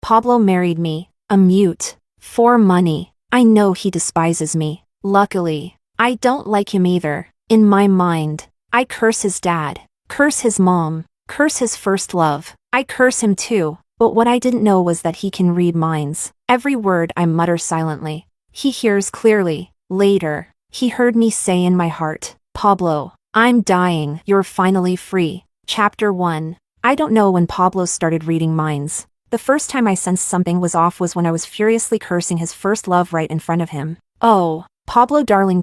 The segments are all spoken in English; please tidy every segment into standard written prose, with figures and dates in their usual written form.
Pablo married me, a mute, for money. I know he despises me. Luckily, I don't like him either. In my mind, I curse his dad, curse his mom, curse his first love. I curse him too, but what I didn't know was that he can read minds. Every word I mutter silently, he hears clearly. Later, he heard me say in my heart, Pablo, I'm dying. You're finally free. Chapter 1. I don't know when Pablo started reading minds. The first time I sensed something was off was when I was furiously cursing his first love right in front of him. Oh, Pablo darling,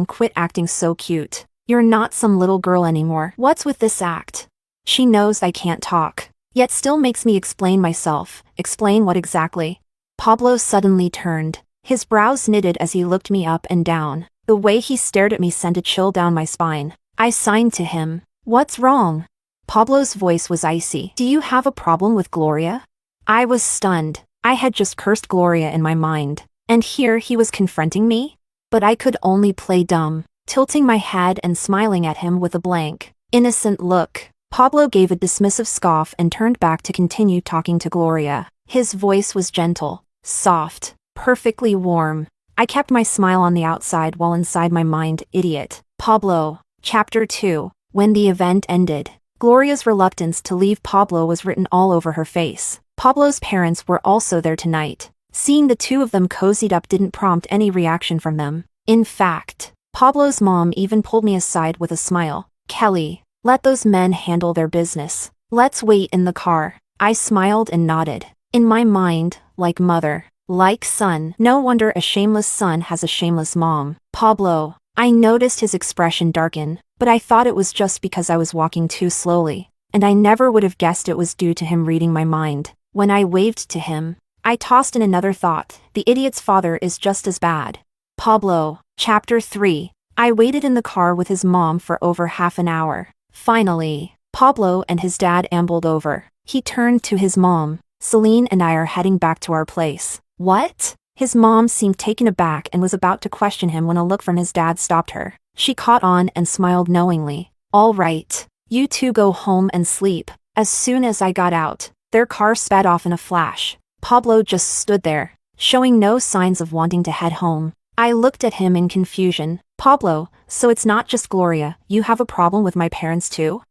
quit acting so cute. You're not some little girl anymore. What's with this act? She knows I can't talk, yet still makes me explain myself. Explain what exactly? Pablo suddenly turned. His brows knitted as he looked me up and down. The way he stared at me sent a chill down my spine. I signed to him. What's wrong? Pablo's voice was icy. Do you have a problem with Gloria? I was stunned. I had just cursed Gloria in my mind, and here he was confronting me? But I could only play dumb, tilting my head and smiling at him with a blank, innocent look. Pablo gave a dismissive scoff and turned back to continue talking to Gloria. His voice was gentle, soft, perfectly warm. I kept my smile on the outside while inside my mind, idiot. Pablo. Chapter 2. When the event ended, Gloria's reluctance to leave Pablo was written all over her face. Pablo's parents were also there tonight. Seeing the two of them cozied up didn't prompt any reaction from them. In fact, Pablo's mom even pulled me aside with a smile. Kelly, let those men handle their business. Let's wait in the car. I smiled and nodded. In my mind, like mother, like son. No wonder a shameless son has a shameless mom. Pablo. I noticed his expression darken, but I thought it was just because I was walking too slowly, and I never would have guessed it was due to him reading my mind. When I waved to him, I tossed in another thought. The idiot's father is just as bad. Pablo. Chapter 3. I waited in the car with his mom for over half an hour. Finally, Pablo and his dad ambled over. He turned to his mom. Celine and I are heading back to our place. What? His mom seemed taken aback and was about to question him when a look from his dad stopped her. She caught on and smiled knowingly. All right, you two go home and sleep. As soon as I got out, their car sped off in a flash. Pablo just stood there, showing no signs of wanting to head home. I looked at him in confusion. Pablo, so it's not just Gloria, you have a problem with my parents too?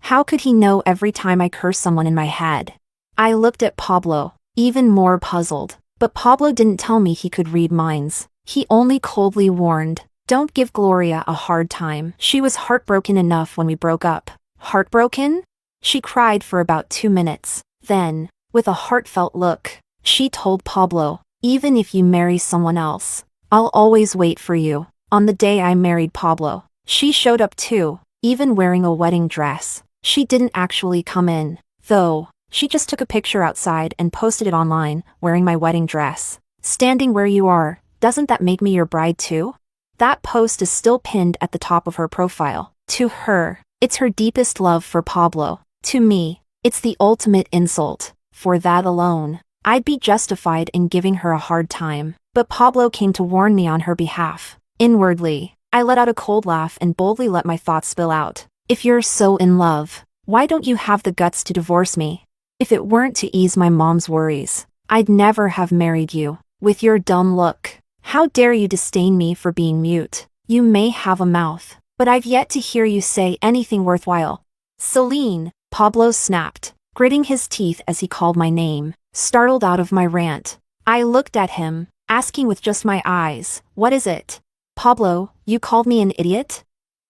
How could he know every time I curse someone in my head? I looked at Pablo, even more puzzled. But Pablo didn't tell me he could read minds. He only coldly warned, don't give Gloria a hard time. She was heartbroken enough when we broke up. Heartbroken? She cried for about 2 minutes. Then, with a heartfelt look, she told Pablo, even if you marry someone else, I'll always wait for you. On the day I married Pablo, she showed up too, even wearing a wedding dress. She didn't actually come in, though. She just took a picture outside and posted it online, wearing my wedding dress. Standing where you are, doesn't that make me your bride too? That post is still pinned at the top of her profile. To her, it's her deepest love for Pablo. To me, it's the ultimate insult. For that alone, I'd be justified in giving her a hard time. But Pablo came to warn me on her behalf. Inwardly, I let out a cold laugh and boldly let my thoughts spill out. If you're so in love, why don't you have the guts to divorce me? If it weren't to ease my mom's worries, I'd never have married you. With your dumb look, how dare you disdain me for being mute? You may have a mouth, but I've yet to hear you say anything worthwhile. Celine, Pablo snapped, gritting his teeth as he called my name. Startled out of my rant, I looked at him, asking with just my eyes, what is it? Pablo, you called me an idiot?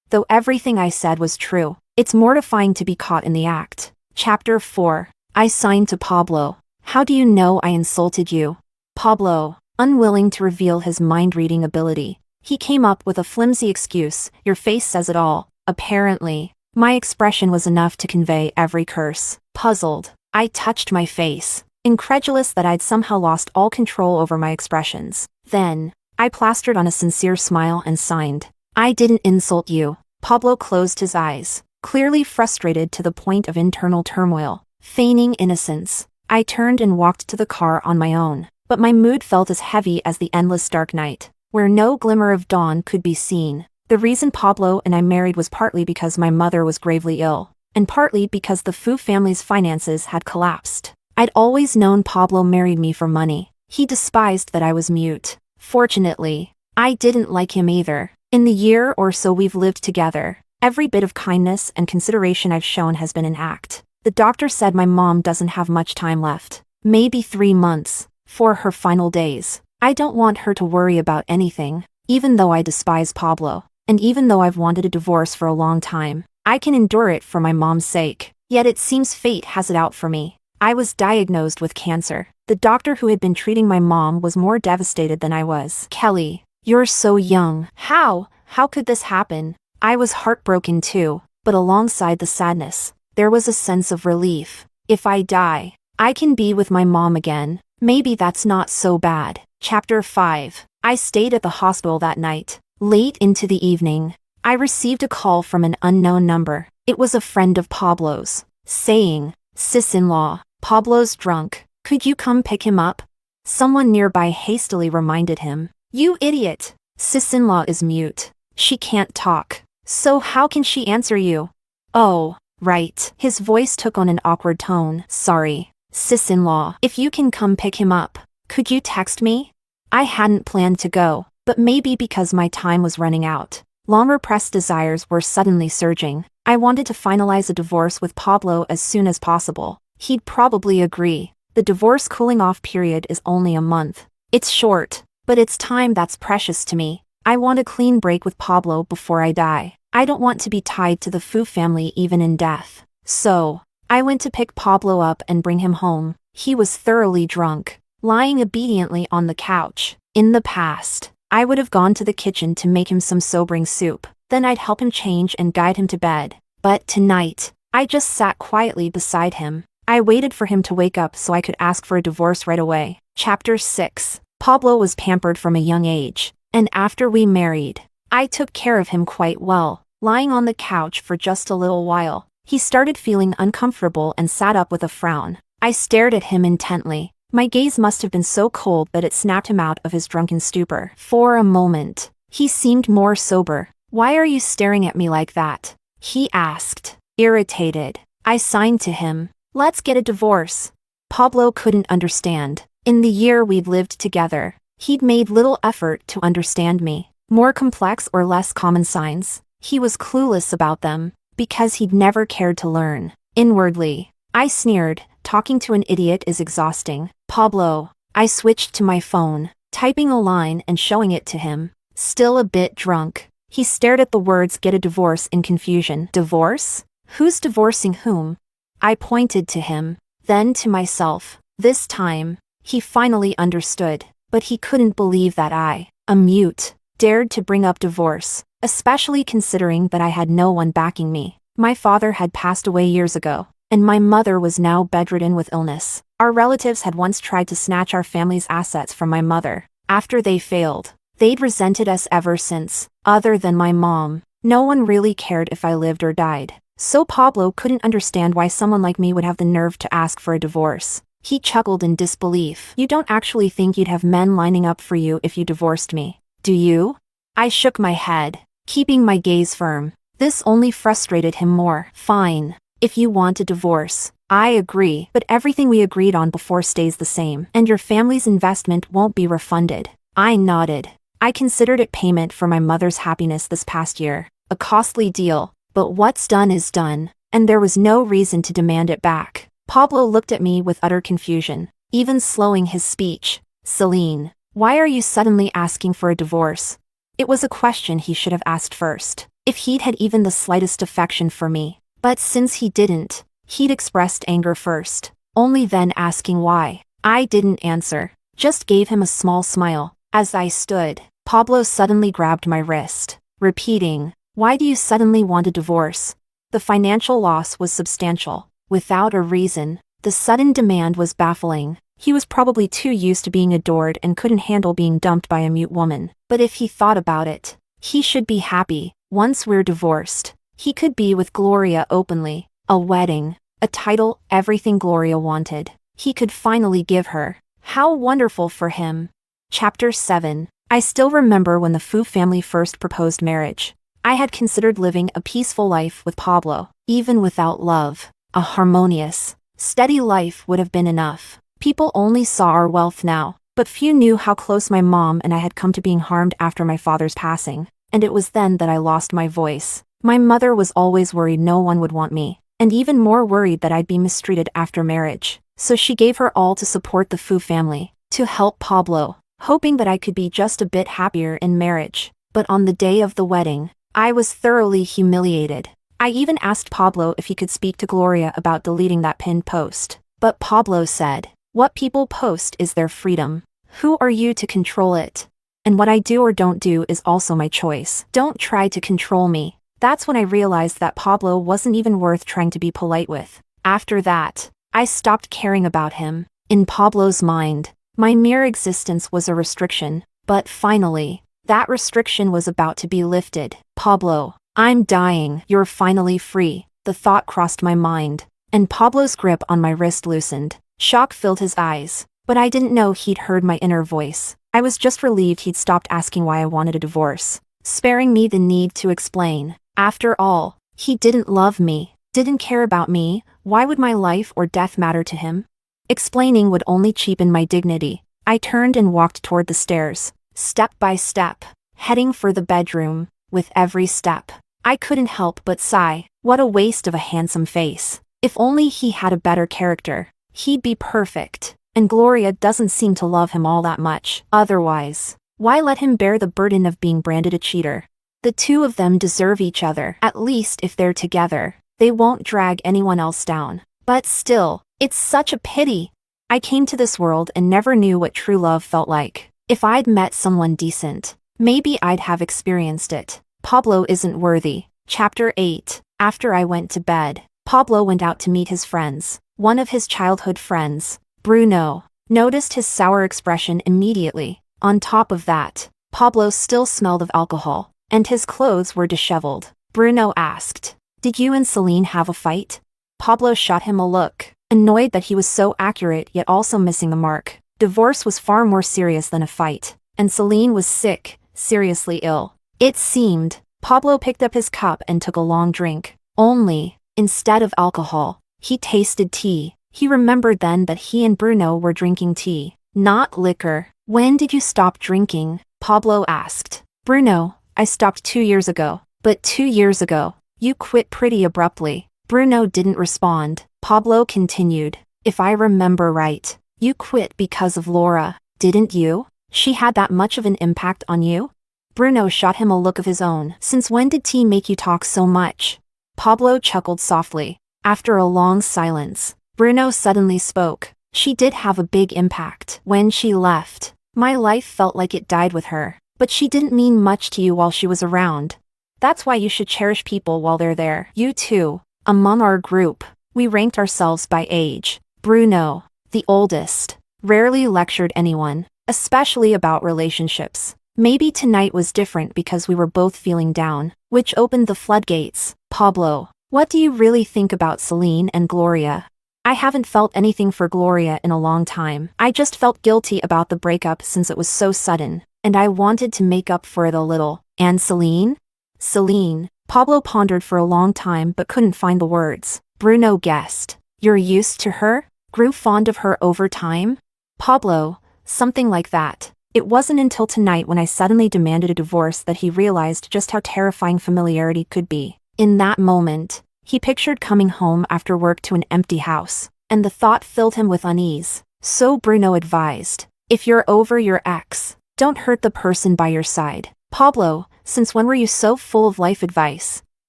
Though everything I said was true, it's mortifying to be caught in the act. Chapter 4. I signed to Pablo. How do you know I insulted you? Pablo, unwilling to reveal his mind-reading ability, he came up with a flimsy excuse. Your face says it all. Apparently, my expression was enough to convey every curse. Puzzled, I touched my face, incredulous that I'd somehow lost all control over my expressions. Then, I plastered on a sincere smile and signed. I didn't insult you. Pablo closed his eyes, clearly frustrated to the point of internal turmoil. Feigning innocence, I turned and walked to the car on my own, but my mood felt as heavy as the endless dark night, where no glimmer of dawn could be seen. The reason Pablo and I married was partly because my mother was gravely ill, and partly because the Fu family's finances had collapsed. I'd always known Pablo married me for money. He despised that I was mute. Fortunately, I didn't like him either. In the year or so we've lived together, every bit of kindness and consideration I've shown has been an act. The doctor said my mom doesn't have much time left. Maybe 3 months, for her final days. I don't want her to worry about anything, even though I despise Pablo. And even though I've wanted a divorce for a long time, I can endure it for my mom's sake. Yet it seems fate has it out for me. I was diagnosed with cancer. The doctor who had been treating my mom was more devastated than I was. Kelly, you're so young. How could this happen? I was heartbroken too, but alongside the sadness, there was a sense of relief. If I die, I can be with my mom again. Maybe that's not so bad. Chapter 5. I stayed at the hospital that night. Late into the evening, I received a call from an unknown number. It was a friend of Pablo's, saying, "Sis-in-law, Pablo's drunk. Could you come pick him up?" Someone nearby hastily reminded him, "You idiot! Sis-in-law is mute. She can't talk. So how can she answer you?" "Oh, right." His voice took on an awkward tone. "Sorry, sis-in-law. If you can come pick him up, could you text me?" I hadn't planned to go, but maybe because my time was running out, long-repressed desires were suddenly surging. I wanted to finalize a divorce with Pablo as soon as possible. He'd probably agree. The divorce cooling-off period is only a month. It's short, but it's time that's precious to me. I want a clean break with Pablo before I die. I don't want to be tied to the Fu family even in death. So, I went to pick Pablo up and bring him home. He was thoroughly drunk, lying obediently on the couch. In the past, I would have gone to the kitchen to make him some sobering soup. Then I'd help him change and guide him to bed. But tonight, I just sat quietly beside him. I waited for him to wake up so I could ask for a divorce right away. Chapter 6. Pablo was pampered from a young age, and after we married, I took care of him quite well. Lying on the couch for just a little while, he started feeling uncomfortable and sat up with a frown. I stared at him intently. My gaze must have been so cold that it snapped him out of his drunken stupor. For a moment, he seemed more sober. "Why are you staring at me like that?" he asked, irritated. I signed to him. "Let's get a divorce." Pablo couldn't understand. In the year we'd lived together, he'd made little effort to understand me. More complex or less common signs, he was clueless about them, because he'd never cared to learn. Inwardly, I sneered. Talking to an idiot is exhausting. "Pablo." I switched to my phone, typing a line and showing it to him. Still a bit drunk, he stared at the words "get a divorce" in confusion. Divorce? Who's divorcing whom? I pointed to him, then to myself. This time, he finally understood, but he couldn't believe that I, a mute, dared to bring up divorce, especially considering that I had no one backing me. My father had passed away years ago, and my mother was now bedridden with illness. Our relatives had once tried to snatch our family's assets from my mother. After they failed, they'd resented us ever since. Other than my mom, no one really cared if I lived or died. So Pablo couldn't understand why someone like me would have the nerve to ask for a divorce. He chuckled in disbelief. "You don't actually think you'd have men lining up for you if you divorced me, do you?" I shook my head, keeping my gaze firm. This only frustrated him more. "Fine. If you want a divorce, I agree, but everything we agreed on before stays the same, and your family's investment won't be refunded." I nodded. I considered it payment for my mother's happiness this past year. A costly deal, but what's done is done, and there was no reason to demand it back. Pablo looked at me with utter confusion, even slowing his speech. "Celine, why are you suddenly asking for a divorce?" It was a question he should have asked first, if he'd had even the slightest affection for me. But since he didn't, he'd expressed anger first, only then asking why. I didn't answer, just gave him a small smile. As I stood, Pablo suddenly grabbed my wrist, repeating, "Why do you suddenly want a divorce?" The financial loss was substantial. Without a reason, the sudden demand was baffling. He was probably too used to being adored and couldn't handle being dumped by a mute woman. But if he thought about it, he should be happy. Once we're divorced, he could be with Gloria openly. A wedding, a title, everything Gloria wanted, he could finally give her. How wonderful for him. Chapter 7. I still remember when the Fu family first proposed marriage. I had considered living a peaceful life with Pablo, even without love. A harmonious, Steady life would have been enough. People only saw our wealth now, but few knew how close my mom and I had come to being harmed after my father's passing, and it was then that I lost my voice. My mother was always worried no one would want me, and even more worried that I'd be mistreated after marriage, so she gave her all to support the Fu family, to help Pablo, hoping that I could be just a bit happier in marriage. But on the day of the wedding, I was thoroughly humiliated. I even asked Pablo if he could speak to Gloria about deleting that pinned post. But Pablo said, "What people post is their freedom. Who are you to control it? And what I do or don't do is also my choice. Don't try to control me." That's when I realized that Pablo wasn't even worth trying to be polite with. After that, I stopped caring about him. In Pablo's mind, my mere existence was a restriction. But finally, that restriction was about to be lifted. "Pablo, I'm dying. You're finally free." The thought crossed my mind, and Pablo's grip on my wrist loosened. Shock filled his eyes, but I didn't know he'd heard my inner voice. I was just relieved he'd stopped asking why I wanted a divorce, sparing me the need to explain. After all, he didn't love me, didn't care about me. Why would my life or death matter to him? Explaining would only cheapen my dignity. I turned and walked toward the stairs, step by step, heading for the bedroom. With every step, I couldn't help but sigh. What a waste of a handsome face. If only he had a better character, he'd be perfect. And Gloria doesn't seem to love him all that much. Otherwise, why let him bear the burden of being branded a cheater? The two of them deserve each other. At least if they're together, they won't drag anyone else down. But still, it's such a pity. I came to this world and never knew what true love felt like. If I'd met someone decent, maybe I'd have experienced it. Pablo isn't worthy. Chapter 8. After I went to bed, Pablo went out to meet his friends. One of his childhood friends, Bruno, noticed his sour expression immediately. On top of that, Pablo still smelled of alcohol, and his clothes were disheveled. Bruno asked, "Did you and Celine have a fight?" Pablo shot him a look, annoyed that he was so accurate yet also missing the mark. Divorce was far more serious than a fight, and Celine was sick, seriously ill. It seemed. Pablo picked up his cup and took a long drink. Only, instead of alcohol, he tasted tea. He remembered then that he and Bruno were drinking tea, not liquor. "When did you stop drinking?" Pablo asked. "Bruno, I stopped 2 years ago." "But 2 years ago, you quit pretty abruptly." Bruno didn't respond. Pablo continued, "If I remember right, you quit because of Laura, didn't you? She had that much of an impact on you?" Bruno shot him a look of his own. "Since when did tea make you talk so much?" Pablo chuckled softly. After a long silence, Bruno suddenly spoke. "She did have a big impact. When she left, my life felt like it died with her. But she didn't mean much to you while she was around. That's why you should cherish people while they're there." You too. Among our group, we ranked ourselves by age. Bruno, the oldest, rarely lectured anyone, especially about relationships. Maybe tonight was different because we were both feeling down, which opened the floodgates. "Pablo, what do you really think about Celine and Gloria?" "I haven't felt anything for Gloria in a long time. I just felt guilty about the breakup since it was so sudden, and I wanted to make up for it a little." "And Celine?" "Celine." Pablo pondered for a long time but couldn't find the words. Bruno guessed. "You're used to her? Grew fond of her over time?" "Pablo, something like that." It wasn't until tonight when I suddenly demanded a divorce that he realized just how terrifying familiarity could be. In that moment, he pictured coming home after work to an empty house, and the thought filled him with unease. So Bruno advised, "If you're over your ex, don't hurt the person by your side." "Pablo, since when were you so full of life advice?"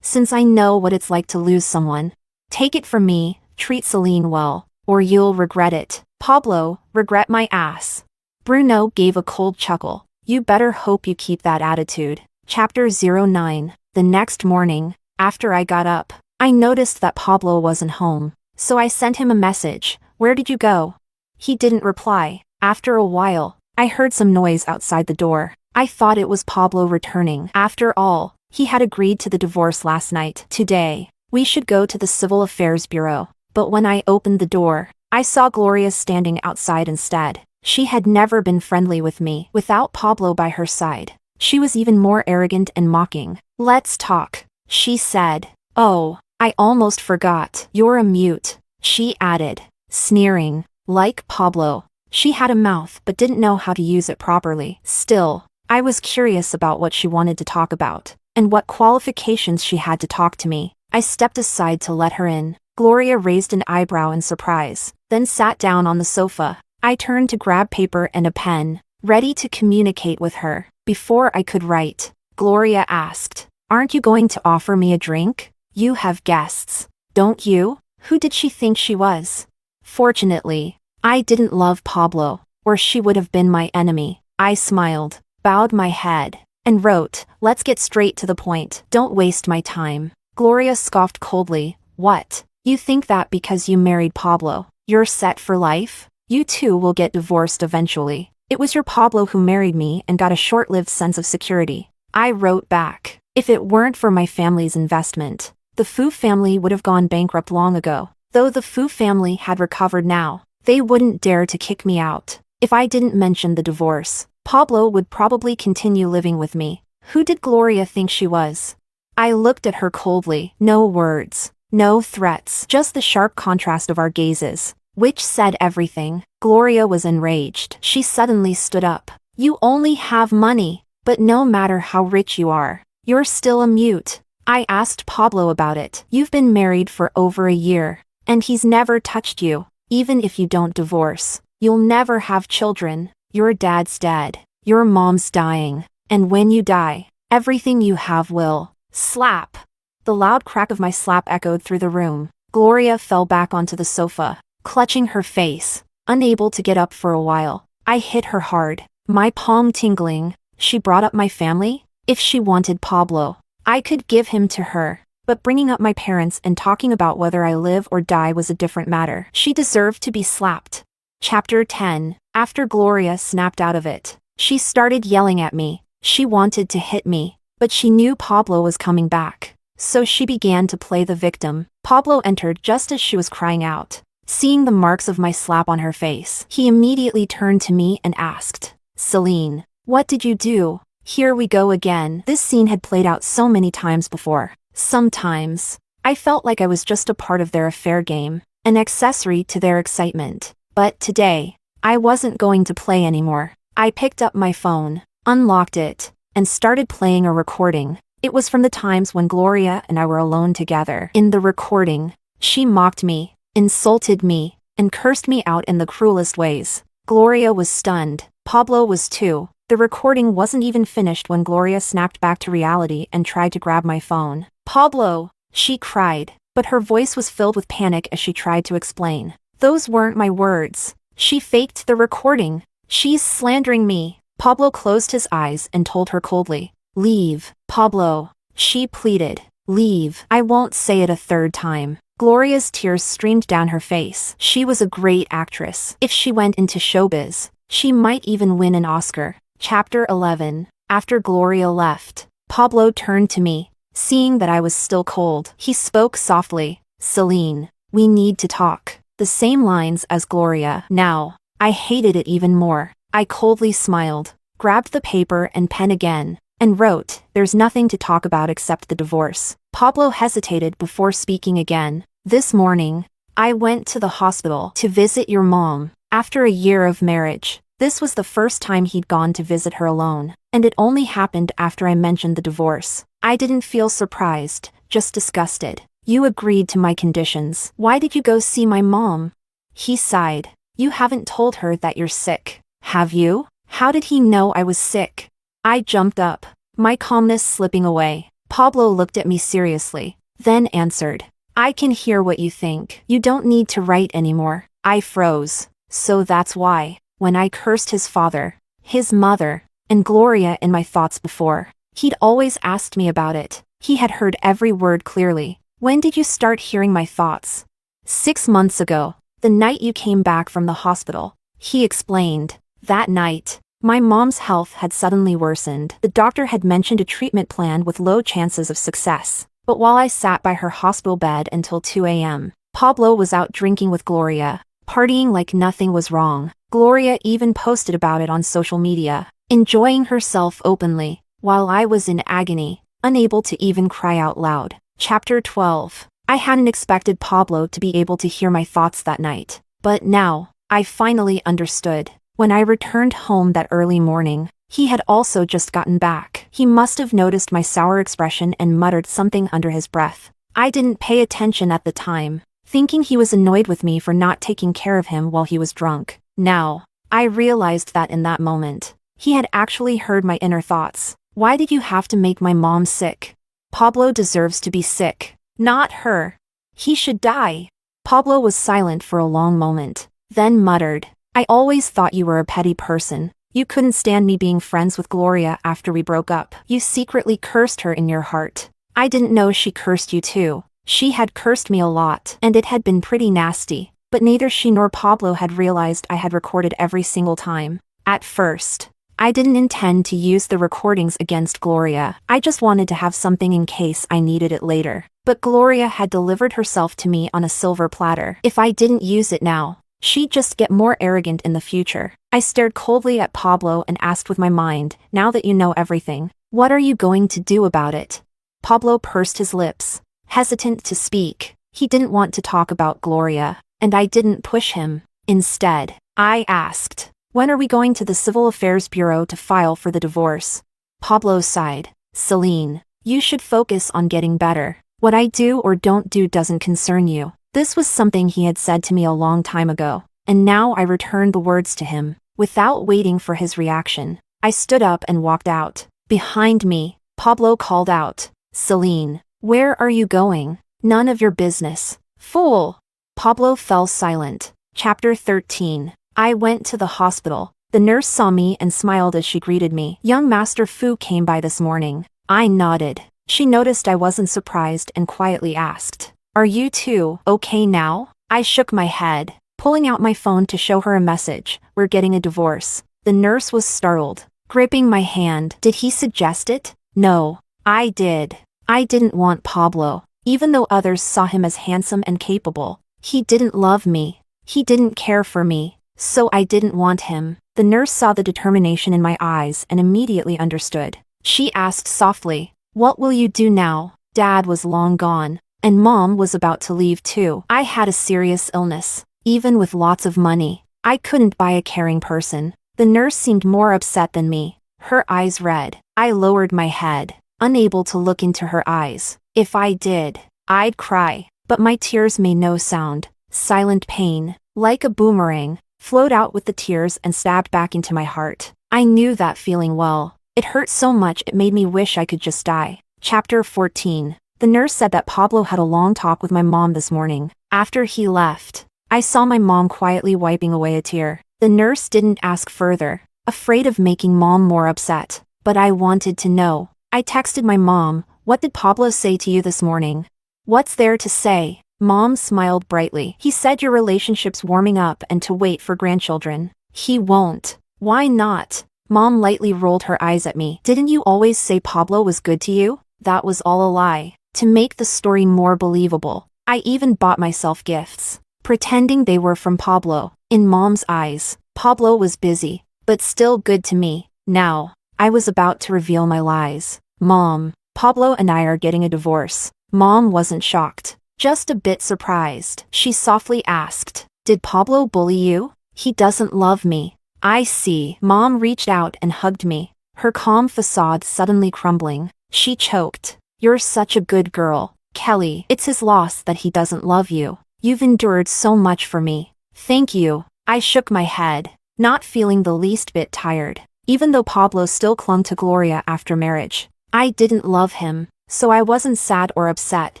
"Since I know what it's like to lose someone. Take it from me, treat Celine well, or you'll regret it." "Pablo, regret my ass." Bruno gave a cold chuckle. "You better hope you keep that attitude." Chapter 09. The next morning, after I got up, I noticed that Pablo wasn't home, so I sent him a message. "Where did you go?" He didn't reply. After a while, I heard some noise outside the door. I thought it was Pablo returning. After all, he had agreed to the divorce last night. Today, we should go to the Civil Affairs Bureau. But when I opened the door, I saw Gloria standing outside instead. She had never been friendly with me without Pablo by her side. She was even more arrogant and mocking. "Let's talk," she said. "Oh, I almost forgot. You're a mute." she added, sneering. Like Pablo. She had a mouth but didn't know how to use it properly. Still, I was curious about what she wanted to talk about, and what qualifications she had to talk to me. I stepped aside to let her in. Gloria raised an eyebrow in surprise, then sat down on the sofa. I turned to grab paper and a pen, ready to communicate with her. Before I could write, Gloria asked, "Aren't you going to offer me a drink? You have guests, don't you?" Who did she think she was? Fortunately, I didn't love Pablo, or she would have been my enemy. I smiled, bowed my head, and wrote, "Let's get straight to the point. Don't waste my time." Gloria scoffed coldly. "What? You think that because you married Pablo, you're set for life? You two will get divorced eventually. It was your Pablo who married me and got a short-lived sense of security." I wrote back, "If it weren't for my family's investment, the Fu family would have gone bankrupt long ago. Though the Fu family had recovered now, they wouldn't dare to kick me out. If I didn't mention the divorce, Pablo would probably continue living with me." Who did Gloria think she was? I looked at her coldly. No words, no threats, just the sharp contrast of our gazes, which said everything. Gloria was enraged. She suddenly stood up. "You only have money, but no matter how rich you are, you're still a mute." I asked Pablo about it. "You've been married for over a year, and he's never touched you. Even if you don't divorce, you'll never have children. Your dad's dead, your mom's dying, and when you die, everything you have will..." Slap! The loud crack of my slap echoed through the room. Gloria fell back onto the sofa, clutching her face, unable to get up for a while. I hit her hard, my palm tingling. She brought up my family? If she wanted Pablo, I could give him to her. But bringing up my parents and talking about whether I live or die was a different matter. She deserved to be slapped. Chapter 10. After Gloria snapped out of it, she started yelling at me. She wanted to hit me, but she knew Pablo was coming back, so she began to play the victim. Pablo entered just as she was crying out. Seeing the marks of my slap on her face, he immediately turned to me and asked, "Celine, what did you do?" Here we go again. This scene had played out so many times before. Sometimes, I felt like I was just a part of their affair game, an accessory to their excitement. But today, I wasn't going to play anymore. I picked up my phone, unlocked it, and started playing a recording. It was from the times when Gloria and I were alone together. In the recording, she mocked me, insulted me, and cursed me out in the cruelest ways. Gloria was stunned. Pablo was too. The recording wasn't even finished when Gloria snapped back to reality and tried to grab my phone. "Pablo!" she cried, but her voice was filled with panic as she tried to explain. "Those weren't my words. She faked the recording. She's slandering me." Pablo closed his eyes and told her coldly, "Leave, Pablo." She pleaded, "Leave." "I won't say it a third time." Gloria's tears streamed down her face. She was a great actress. If she went into showbiz, she might even win an Oscar. Chapter 11. After Gloria left, Pablo turned to me. Seeing that I was still cold, he spoke softly, "Celine, we need to talk." The same lines as Gloria. Now, I hated it even more. I coldly smiled, grabbed the paper and pen again, and wrote, "There's nothing to talk about except the divorce." Pablo hesitated before speaking again. "This morning, I went to the hospital to visit your mom. After a year of marriage, this was the first time he'd gone to visit her alone, and it only happened after I mentioned the divorce. I didn't feel surprised, just disgusted. You agreed to my conditions. Why did you go see my mom?" He sighed. "You haven't told her that you're sick, have you?" How did he know I was sick? I jumped up, my calmness slipping away. Pablo looked at me seriously, then answered, "I can hear what you think. You don't need to write anymore." I froze. So that's why, when I cursed his father, his mother, and Gloria in my thoughts before, he'd always asked me about it. He had heard every word clearly. "When did you start hearing my thoughts?" 6 months ago, the night you came back from the hospital, he explained. That night, my mom's health had suddenly worsened. The doctor had mentioned a treatment plan with low chances of success. But while I sat by her hospital bed until 2 a.m., Pablo was out drinking with Gloria, partying like nothing was wrong. Gloria even posted about it on social media, enjoying herself openly, while I was in agony, unable to even cry out loud. Chapter 12. I hadn't expected Pablo to be able to hear my thoughts that night. But now, I finally understood. When I returned home that early morning, he had also just gotten back. He must have noticed my sour expression and muttered something under his breath. I didn't pay attention at the time, thinking he was annoyed with me for not taking care of him while he was drunk. Now, I realized that in that moment, he had actually heard my inner thoughts. Why did you have to make my mom sick? Pablo deserves to be sick, not her. He should die. Pablo was silent for a long moment, then muttered, I always thought you were a petty person. You couldn't stand me being friends with Gloria after we broke up. You secretly cursed her in your heart. I didn't know she cursed you too. She had cursed me a lot, and it had been pretty nasty, but neither she nor Pablo had realized I had recorded every single time. At first, I didn't intend to use the recordings against Gloria. I just wanted to have something in case I needed it later. But Gloria had delivered herself to me on a silver platter. If I didn't use it now, she'd just get more arrogant in the future. I stared coldly at Pablo and asked with my mind, now that you know everything, what are you going to do about it? Pablo pursed his lips, hesitant to speak. He didn't want to talk about Gloria, and I didn't push him. Instead, I asked, when are we going to the Civil Affairs Bureau to file for the divorce? Pablo sighed. Celine, you should focus on getting better. What I do or don't do doesn't concern you. This was something he had said to me a long time ago, and now I returned the words to him. Without waiting for his reaction, I stood up and walked out. Behind me, Pablo called out, Celine, where are you going? None of your business. Fool! Pablo fell silent. Chapter 13. I went to the hospital. The nurse saw me and smiled as she greeted me. Young Master Fu came by this morning. I nodded. She noticed I wasn't surprised and quietly asked, are you two okay now? I shook my head, pulling out my phone to show her a message. We're getting a divorce. The nurse was startled, gripping my hand. Did he suggest it? No, I did. I didn't want Pablo, even though others saw him as handsome and capable. He didn't love me. He didn't care for me, so I didn't want him. The nurse saw the determination in my eyes and immediately understood. She asked softly, what will you do now? Dad was long gone, and Mom was about to leave too. I had a serious illness. Even with lots of money, I couldn't buy a caring person. The nurse seemed more upset than me, her eyes red. I lowered my head, unable to look into her eyes. If I did, I'd cry, but my tears made no sound. Silent pain, like a boomerang, flowed out with the tears and stabbed back into my heart. I knew that feeling well. It hurt so much it made me wish I could just die. Chapter 14. The nurse said that Pablo had a long talk with my mom this morning. After he left, I saw my mom quietly wiping away a tear. The nurse didn't ask further, afraid of making Mom more upset. But I wanted to know. I texted my mom, what did Pablo say to you this morning? What's there to say? Mom smiled brightly. He said your relationship's warming up and to wait for grandchildren. He won't. Why not? Mom lightly rolled her eyes at me. Didn't you always say Pablo was good to you? That was all a lie. To make the story more believable, I even bought myself gifts, pretending they were from Pablo. In Mom's eyes, Pablo was busy, but still good to me. Now, I was about to reveal my lies. Mom, Pablo and I are getting a divorce. Mom wasn't shocked, just a bit surprised. She softly asked, did Pablo bully you? He doesn't love me. I see. Mom reached out and hugged me, her calm facade suddenly crumbling. She choked. You're such a good girl, Kelly. It's his loss that he doesn't love you. You've endured so much for me. Thank you. I shook my head, not feeling the least bit tired. Even though Pablo still clung to Gloria after marriage, I didn't love him, so I wasn't sad or upset,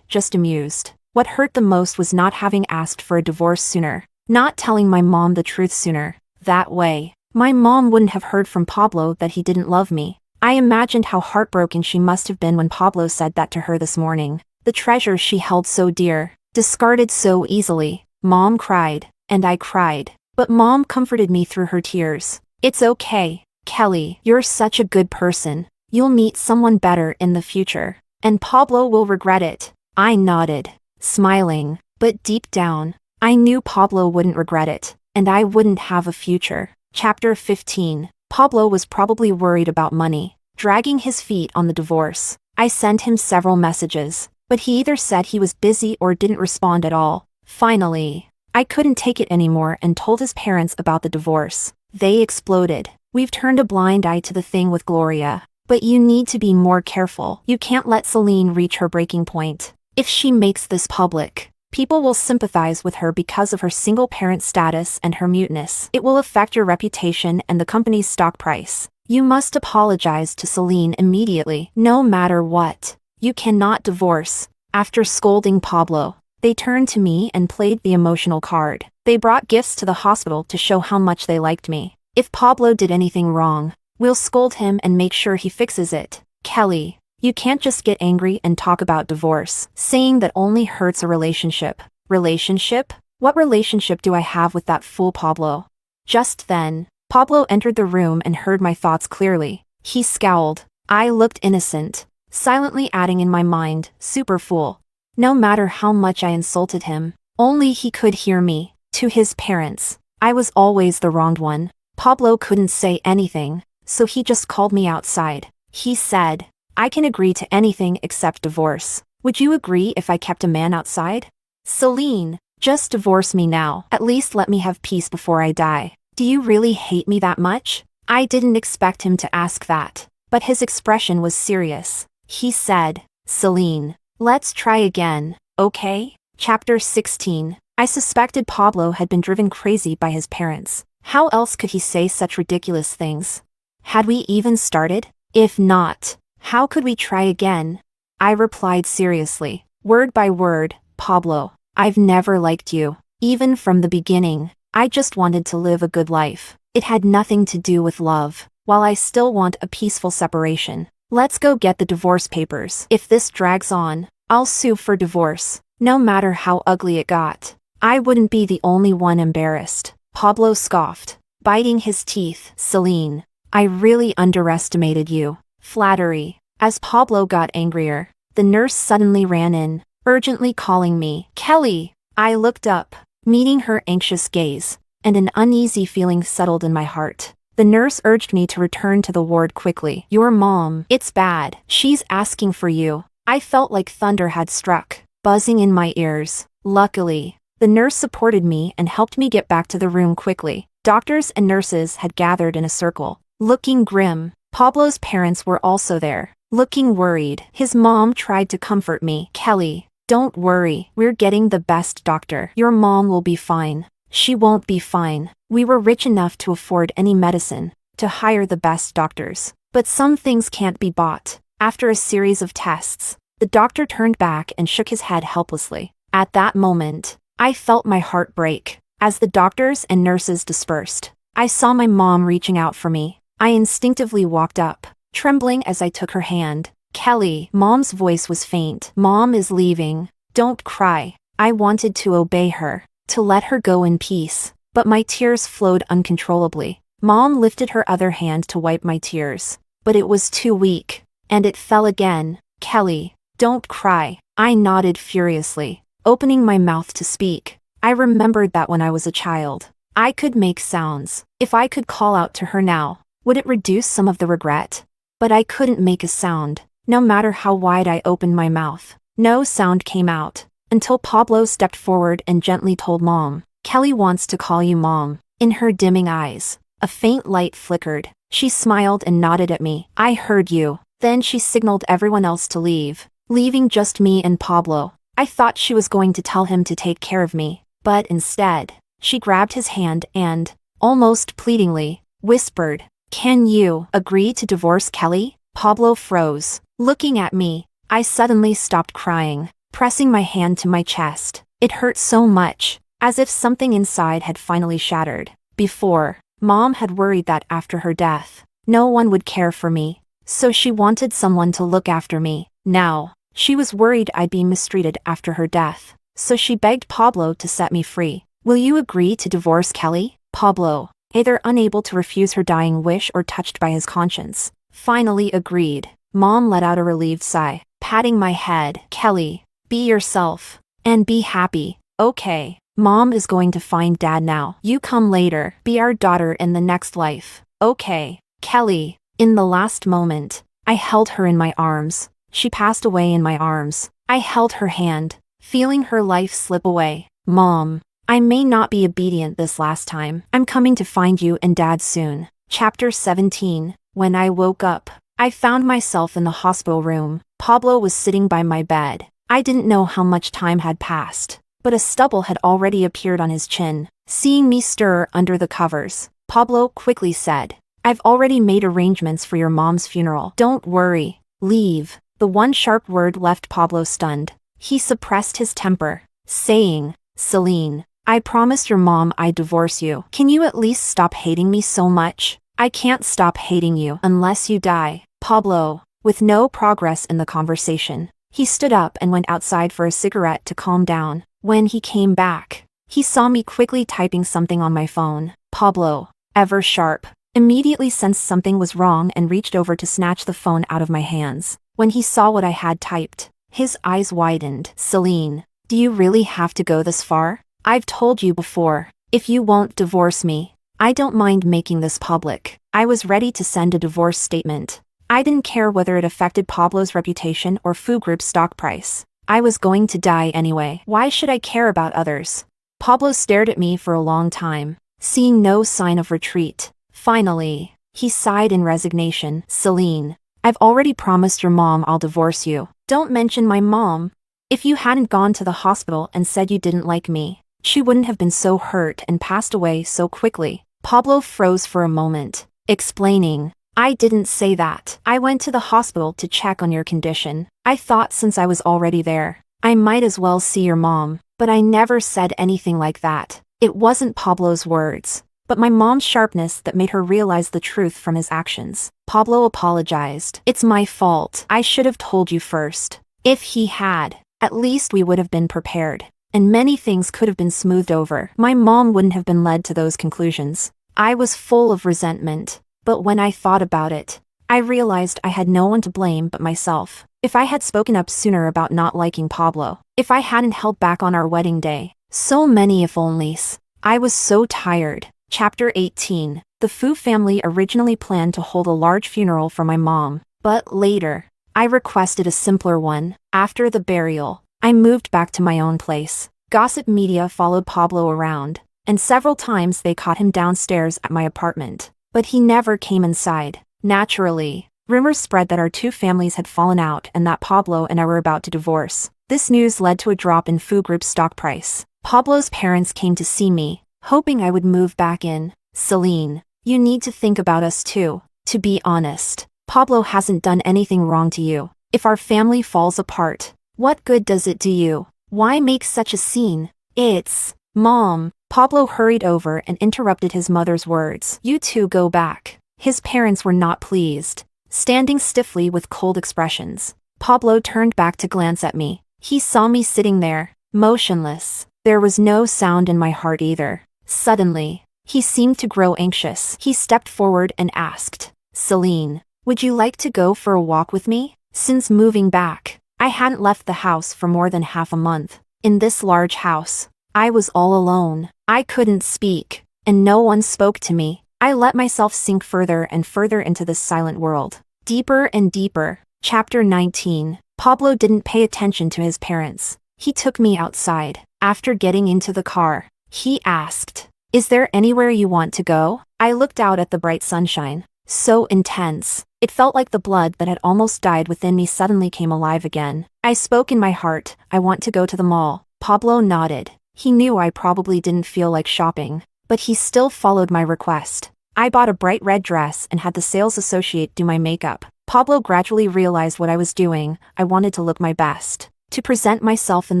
just amused. What hurt the most was not having asked for a divorce sooner, not telling my mom the truth sooner. That way, my mom wouldn't have heard from Pablo that he didn't love me. I imagined how heartbroken she must have been when Pablo said that to her this morning. The treasure she held so dear, discarded so easily. Mom cried, and I cried. But Mom comforted me through her tears. It's okay, Kelly. You're such a good person. You'll meet someone better in the future. And Pablo will regret it. I nodded, smiling, but deep down, I knew Pablo wouldn't regret it, and I wouldn't have a future. Chapter 15. Pablo was probably worried about money, dragging his feet on the divorce. I sent him several messages, but he either said he was busy or didn't respond at all. Finally, I couldn't take it anymore and told his parents about the divorce. They exploded. We've turned a blind eye to the thing with Gloria. But you need to be more careful. You can't let Celine reach her breaking point. If she makes this public, people will sympathize with her because of her single-parent status and her muteness. It will affect your reputation and the company's stock price. You must apologize to Celine immediately, no matter what. You cannot divorce. After scolding Pablo, they turned to me and played the emotional card. They brought gifts to the hospital to show how much they liked me. If Pablo did anything wrong, we'll scold him and make sure he fixes it. Kelly, you can't just get angry and talk about divorce. Saying that only hurts a relationship. Relationship? What relationship do I have with that fool Pablo? Just then, Pablo entered the room and heard my thoughts clearly. He scowled. I looked innocent, silently adding in my mind, super fool. No matter how much I insulted him, only he could hear me. To his parents, I was always the wronged one. Pablo couldn't say anything, so he just called me outside. He said, I can agree to anything except divorce. Would you agree if I kept a man outside? Celine, just divorce me now. At least let me have peace before I die. Do you really hate me that much? I didn't expect him to ask that, but his expression was serious. He said, Celine, let's try again, okay? Chapter 16. I suspected Pablo had been driven crazy by his parents. How else could he say such ridiculous things? Had we even started? If not, how could we try again? I replied seriously, word by word, Pablo, I've never liked you. Even from the beginning, I just wanted to live a good life. It had nothing to do with love. While I still want a peaceful separation, let's go get the divorce papers. If this drags on, I'll sue for divorce, no matter how ugly it got. I wouldn't be the only one embarrassed. Pablo scoffed, biting his teeth. Celine, I really underestimated you. Flattery. As Pablo got angrier, the nurse suddenly ran in, urgently calling me. Kelly! I looked up, meeting her anxious gaze, and an uneasy feeling settled in my heart. The nurse urged me to return to the ward quickly. Your mom, it's bad. She's asking for you. I felt like thunder had struck, buzzing in my ears. Luckily, the nurse supported me and helped me get back to the room quickly. Doctors and nurses had gathered in a circle, looking grim. Pablo's parents were also there, looking worried. His mom tried to comfort me. Kelly, don't worry. We're getting the best doctor. Your mom will be fine. She won't be fine. We were rich enough to afford any medicine, to hire the best doctors. But some things can't be bought. After a series of tests, the doctor turned back and shook his head helplessly. At that moment, I felt my heart break. As the doctors and nurses dispersed, I saw my mom reaching out for me. I instinctively walked up, trembling as I took her hand. Kelly, Mom's voice was faint. Mom is leaving. Don't cry. I wanted to obey her, to let her go in peace, but my tears flowed uncontrollably. Mom lifted her other hand to wipe my tears, but it was too weak, and it fell again. Kelly, don't cry. I nodded furiously, opening my mouth to speak. I remembered that when I was a child, I could make sounds. If I could call out to her now, would it reduce some of the regret? But I couldn't make a sound. No matter how wide I opened my mouth, no sound came out, until Pablo stepped forward and gently told Mom, Kelly wants to call you Mom. In her dimming eyes, a faint light flickered. She smiled and nodded at me. I heard you. Then she signaled everyone else to leave, leaving just me and Pablo. I thought she was going to tell him to take care of me, but instead, she grabbed his hand and, almost pleadingly, whispered, Can you agree to divorce Kelly? Pablo froze, looking at me. I suddenly stopped crying, pressing my hand to my chest. It hurt so much, as if something inside had finally shattered. Before, Mom had worried that after her death, no one would care for me, so she wanted someone to look after me. Now, she was worried I'd be mistreated after her death, so she begged Pablo to set me free. Will you agree to divorce Kelly? Pablo, either unable to refuse her dying wish or touched by his conscience, finally agreed. Mom let out a relieved sigh, patting my head. Kelly, be yourself, and be happy, okay? Mom is going to find Dad now. You come later. Be our daughter in the next life, okay? Kelly. In the last moment, I held her in my arms. She passed away in my arms. I held her hand, feeling her life slip away. Mom, I may not be obedient this last time. I'm coming to find you and Dad soon. Chapter 17. When I woke up, I found myself in the hospital room. Pablo was sitting by my bed. I didn't know how much time had passed, but a stubble had already appeared on his chin. Seeing me stir under the covers, Pablo quickly said, "I've already made arrangements for your mom's funeral. Don't worry. Leave." The one sharp word left Pablo stunned. He suppressed his temper, saying, "Celine, I promised your mom I'd divorce you. Can you at least stop hating me so much?" "I can't stop hating you unless you die." Pablo, with no progress in the conversation, he stood up and went outside for a cigarette to calm down. When he came back, he saw me quickly typing something on my phone. Pablo, ever sharp, immediately sensed something was wrong and reached over to snatch the phone out of my hands. When he saw what I had typed, his eyes widened. "Celine, do you really have to go this far? I've told you before, if you won't divorce me, I don't mind making this public." I was ready to send a divorce statement. I didn't care whether it affected Pablo's reputation or Food Group's stock price. I was going to die anyway. Why should I care about others? Pablo stared at me for a long time, seeing no sign of retreat. Finally, he sighed in resignation. "Celine, I've already promised your mom I'll divorce you. Don't mention my mom. If you hadn't gone to the hospital and said you didn't like me, she wouldn't have been so hurt and passed away so quickly." Pablo froze for a moment, explaining, "I didn't say that. I went to the hospital to check on your condition. I thought since I was already there, I might as well see your mom, but I never said anything like that." It wasn't Pablo's words, but my mom's sharpness that made her realize the truth from his actions. Pablo apologized. "It's my fault. I should have told you first. If he had, at least we would have been prepared, and many things could have been smoothed over. My mom wouldn't have been led to those conclusions." I was full of resentment, but when I thought about it, I realized I had no one to blame but myself. If I had spoken up sooner about not liking Pablo, if I hadn't held back on our wedding day, so many if onlys. I was so tired. Chapter 18. The Fu family originally planned to hold a large funeral for my mom, but later, I requested a simpler one. After the burial, I moved back to my own place. Gossip media followed Pablo around, and several times they caught him downstairs at my apartment, but he never came inside. Naturally, rumors spread that our two families had fallen out and that Pablo and I were about to divorce. This news led to a drop in Food Group's stock price. Pablo's parents came to see me, hoping I would move back in. "Celine, you need to think about us too. To be honest, Pablo hasn't done anything wrong to you. If our family falls apart, what good does it do you? Why make such a scene?" "It's..." "Mom." Pablo hurried over and interrupted his mother's words. "You two go back." His parents were not pleased, standing stiffly with cold expressions. Pablo turned back to glance at me. He saw me sitting there, motionless. There was no sound in my heart either. Suddenly, he seemed to grow anxious. He stepped forward and asked, "Celine, would you like to go for a walk with me?" Since moving back, I hadn't left the house for more than half a month. In this large house, I was all alone. I couldn't speak, and no one spoke to me. I let myself sink further and further into this silent world. Deeper and deeper. Chapter 19. Pablo didn't pay attention to his parents. He took me outside. After getting into the car, he asked, "Is there anywhere you want to go?" I looked out at the bright sunshine. So intense. It felt like the blood that had almost died within me suddenly came alive again. I spoke in my heart, "I want to go to the mall." Pablo nodded. He knew I probably didn't feel like shopping, but he still followed my request. I bought a bright red dress and had the sales associate do my makeup. Pablo gradually realized what I was doing. I wanted to look my best, to present myself in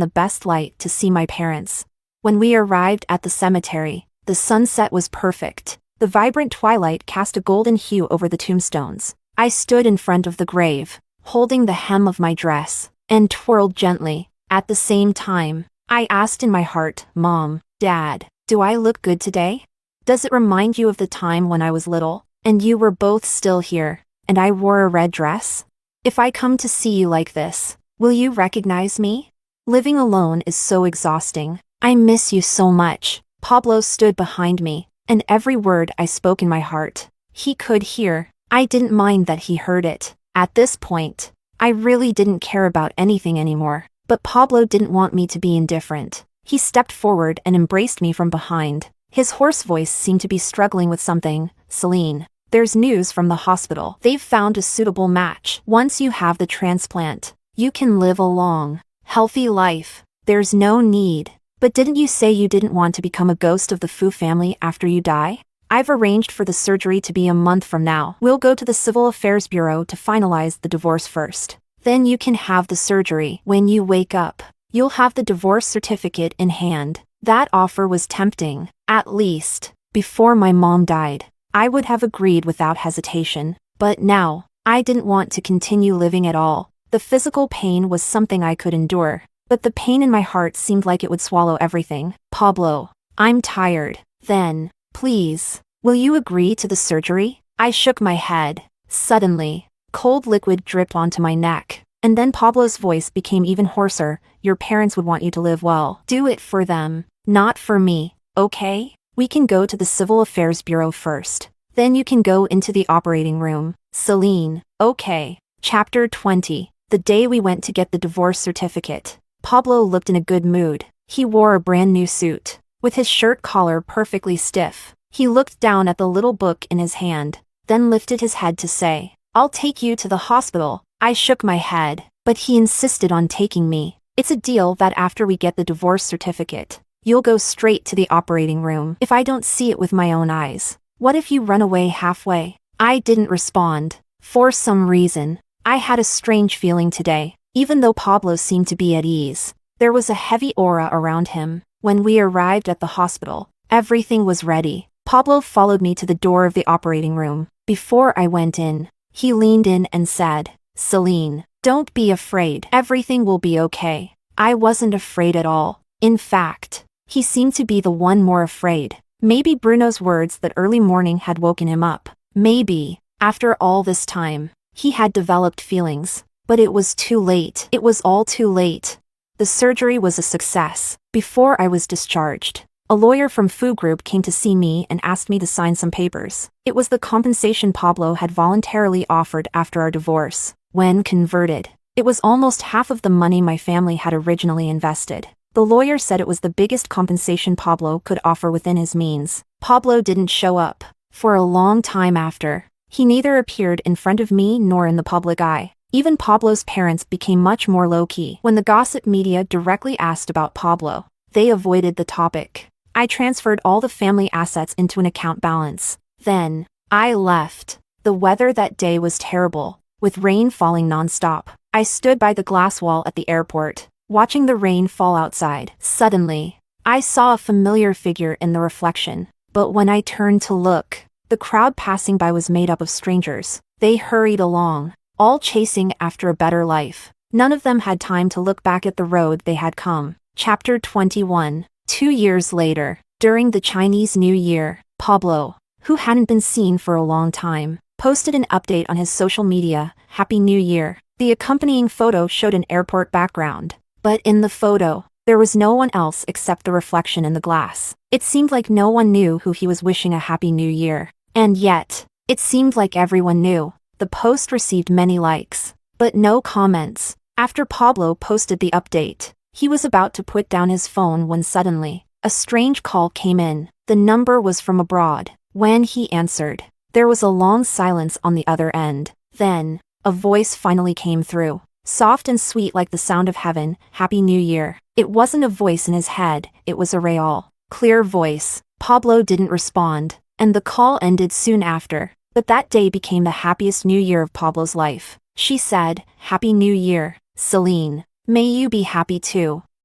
the best light to see my parents. When we arrived at the cemetery, the sunset was perfect. The vibrant twilight cast a golden hue over the tombstones. I stood in front of the grave, holding the hem of my dress, and twirled gently. At the same time, I asked in my heart, "Mom, Dad, do I look good today? Does it remind you of the time when I was little, and you were both still here, and I wore a red dress? If I come to see you like this, will you recognize me? Living alone is so exhausting. I miss you so much." Pablo stood behind me, and every word I spoke in my heart, he could hear. I didn't mind that he heard it. At this point, I really didn't care about anything anymore. But Pablo didn't want me to be indifferent. He stepped forward and embraced me from behind. His hoarse voice seemed to be struggling with something. Celine, there's news from the hospital. They've found a suitable match. Once you have the transplant, you can live a long, healthy life. There's no need. But didn't you say you didn't want to become a ghost of the Fu family after you die? I've arranged for the surgery to be a month from now. We'll go to the Civil Affairs Bureau to finalize the divorce first. Then you can have the surgery. When you wake up, you'll have the divorce certificate in hand. That offer was tempting. At least, before my mom died, I would have agreed without hesitation. But now, I didn't want to continue living at all. The physical pain was something I could endure, but the pain in my heart seemed like it would swallow everything. Pablo, I'm tired. Then, please, will you agree to the surgery? I shook my head. Suddenly, cold liquid dripped onto my neck. And then Pablo's voice became even hoarser. Your parents would want you to live well. Do it for them, not for me, okay? We can go to the Civil Affairs Bureau first. Then you can go into the operating room. Celine, okay. Chapter 20. The day we went to get the divorce certificate. Pablo looked in a good mood. He wore a brand new suit, with his shirt collar perfectly stiff. He looked down at the little book in his hand, then lifted his head to say, I'll take you to the hospital. I shook my head, but he insisted on taking me. It's a deal that after we get the divorce certificate, you'll go straight to the operating room. If I don't see it with my own eyes, what if you run away halfway? I didn't respond. For some reason, I had a strange feeling today. Even though Pablo seemed to be at ease, there was a heavy aura around him. When we arrived at the hospital, everything was ready. Pablo followed me to the door of the operating room. Before I went in, he leaned in and said, Celine, don't be afraid. Everything will be okay. I wasn't afraid at all. In fact, he seemed to be the one more afraid. Maybe Bruno's words that early morning had woken him up. Maybe, after all this time, he had developed feelings. But it was too late. It was all too late. The surgery was a success. Before I was discharged, a lawyer from Fu Group came to see me and asked me to sign some papers. It was the compensation Pablo had voluntarily offered after our divorce. When converted, it was almost half of the money my family had originally invested. The lawyer said it was the biggest compensation Pablo could offer within his means. Pablo didn't show up. For a long time after, he neither appeared in front of me nor in the public eye. Even Pablo's parents became much more low-key. When the gossip media directly asked about Pablo, they avoided the topic. I transferred all the family assets into an account balance. Then, I left. The weather that day was terrible, with rain falling non-stop. I stood by the glass wall at the airport, watching the rain fall outside. Suddenly, I saw a familiar figure in the reflection. But when I turned to look, the crowd passing by was made up of strangers. They hurried along, all chasing after a better life. None of them had time to look back at the road they had come. Chapter 21. 2 years later, during the Chinese New Year, Pablo, who hadn't been seen for a long time, posted an update on his social media, Happy New Year. The accompanying photo showed an airport background. But in the photo, there was no one else except the reflection in the glass. It seemed like no one knew who he was wishing a Happy New Year. And yet, it seemed like everyone knew. The post received many likes, but no comments. After Pablo posted the update, he was about to put down his phone when suddenly, a strange call came in. The number was from abroad. When he answered, there was a long silence on the other end. Then, a voice finally came through. Soft and sweet like the sound of heaven, Happy New Year. It wasn't a voice in his head, it was a real, clear voice. Pablo didn't respond, and the call ended soon after. But that day became the happiest New Year of Pablo's life. She said, Happy New Year, Celine. May you be happy too.